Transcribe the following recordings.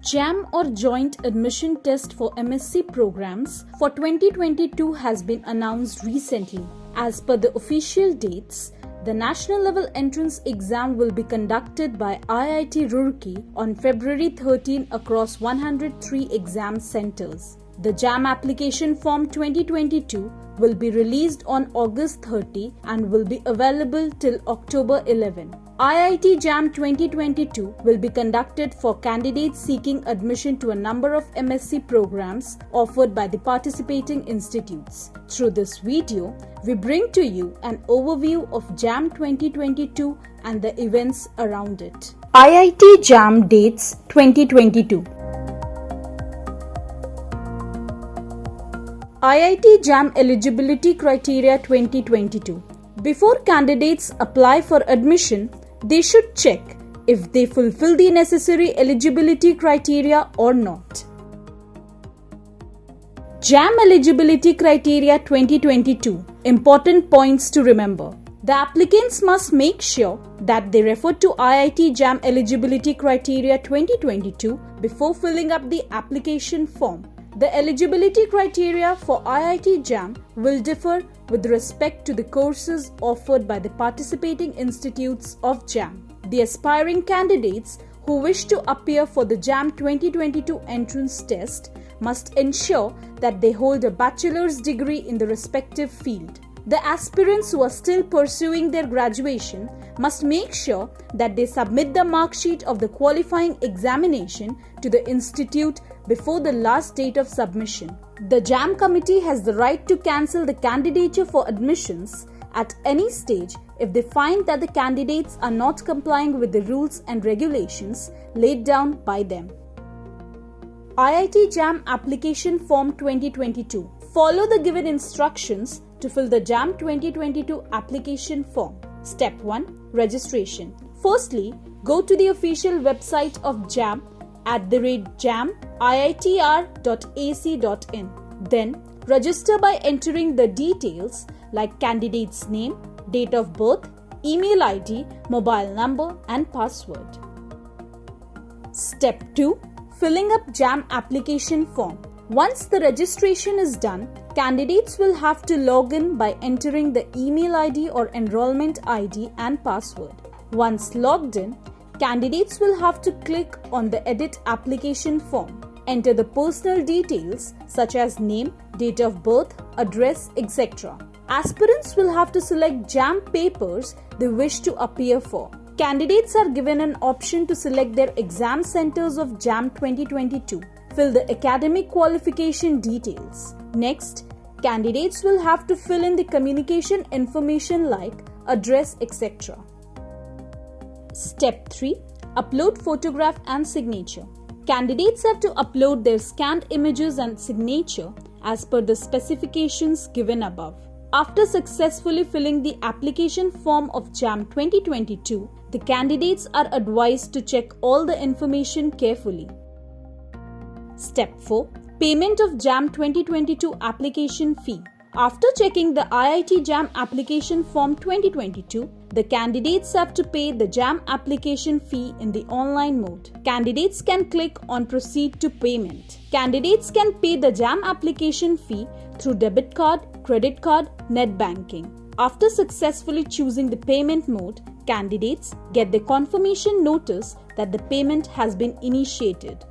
JAM or Joint Admission Test for MSc programs for 2022 has been announced recently. As per the official dates, the national level entrance exam will be conducted by IIT Roorkee on February 13 across 103 exam centers. The JAM application form 2022 will be released on August 30 and will be available till October 11. IIT JAM 2022 will be conducted for candidates seeking admission to a number of MSc programs offered by the participating institutes. Through this video, we bring to you an overview of JAM 2022 and the events around it. IIT JAM dates 2022. IIT JAM Eligibility Criteria 2022. Before candidates apply for admission, they should check if they fulfill the necessary eligibility criteria or not. JAM Eligibility Criteria 2022. Important points to remember. The applicants must make sure that they refer to IIT JAM Eligibility Criteria 2022 before filling up the application form. The eligibility criteria for IIT JAM will differ with respect to the courses offered by the participating institutes of JAM. The aspiring candidates who wish to appear for the JAM 2022 entrance test must ensure that they hold a bachelor's degree in the respective field. The aspirants who are still pursuing their graduation must make sure that they submit the mark sheet of the qualifying examination to the institute before the last date of submission. The JAM committee has the right to cancel the candidature for admissions at any stage if they find that the candidates are not complying with the rules and regulations laid down by them. IIT JAM Application Form 2022. Follow the given instructions to fill the JAM 2022 application form. Step 1. Registration. Firstly, go to the official website of JAM @jamiitr.ac.in. Then, register by entering the details like candidate's name, date of birth, email ID, mobile number and password. Step 2. Filling up JAM application form. Once the registration is done, candidates will have to log in by entering the email ID or enrollment ID and password. Once logged in, candidates will have to click on the Edit Application Form. Enter the personal details such as name, date of birth, address, etc. Aspirants will have to select JAM papers they wish to appear for. Candidates are given an option to select their exam centers of JAM 2022. Fill the academic qualification details. Next, candidates will have to fill in the communication information like address, etc. Step 3. Upload photograph and signature. Candidates have to upload their scanned images and signature as per the specifications given above. After successfully filling the application form of JAM 2022, the candidates are advised to check all the information carefully. Step 4. Payment of JAM 2022 application fee. After checking the IIT JAM application form 2022, the candidates have to pay the JAM application fee in the online mode. Candidates can click on Proceed to Payment. Candidates can pay the JAM application fee through debit card, credit card, net banking. After successfully choosing the payment mode, candidates get the confirmation notice that the payment has been initiated.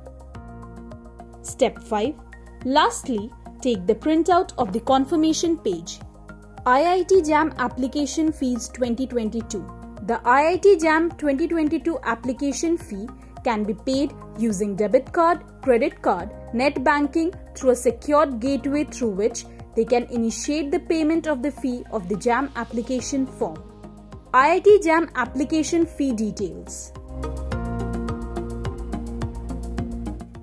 Step 5. Lastly, take the printout of the confirmation page. IIT JAM Application Fees 2022. The IIT JAM 2022 application fee can be paid using debit card, credit card, net banking through a secured gateway through which they can initiate the payment of the fee of the JAM application form. IIT JAM application fee details.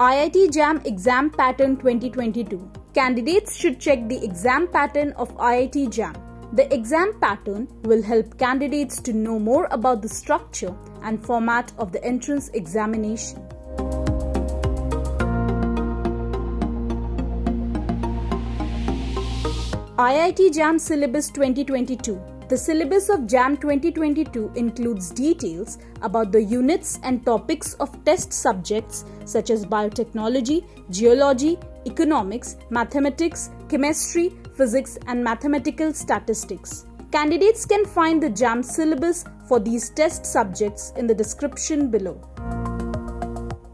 IIT JAM Exam Pattern 2022. Candidates should check the exam pattern of IIT JAM. The exam pattern will help candidates to know more about the structure and format of the entrance examination. IIT JAM Syllabus 2022. The The syllabus of JAM 2022 includes details about the units and topics of test subjects such as biotechnology, geology, economics, mathematics, chemistry, physics, and mathematical statistics. Candidates can find the JAM syllabus for these test subjects in the description below.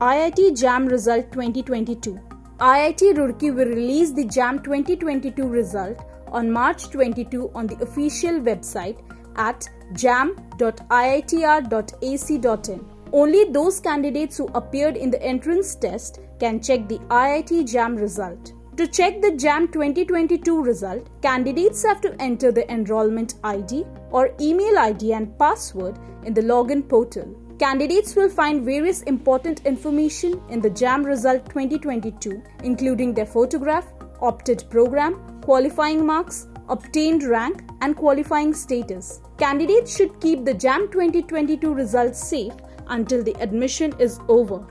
IIT JAM Result 2022. IIT Roorkee will release the JAM 2022 result on March 22 on the official website at jam.iitr.ac.in. Only those candidates who appeared in the entrance test can check the IIT JAM result. To check the JAM 2022 result, candidates have to enter the enrollment ID or email ID and password in the login portal. Candidates will find various important information in the JAM result 2022, including their photograph, opted program, qualifying marks, obtained rank, and qualifying status. Candidates should keep the JAM 2022 results safe until the admission is over.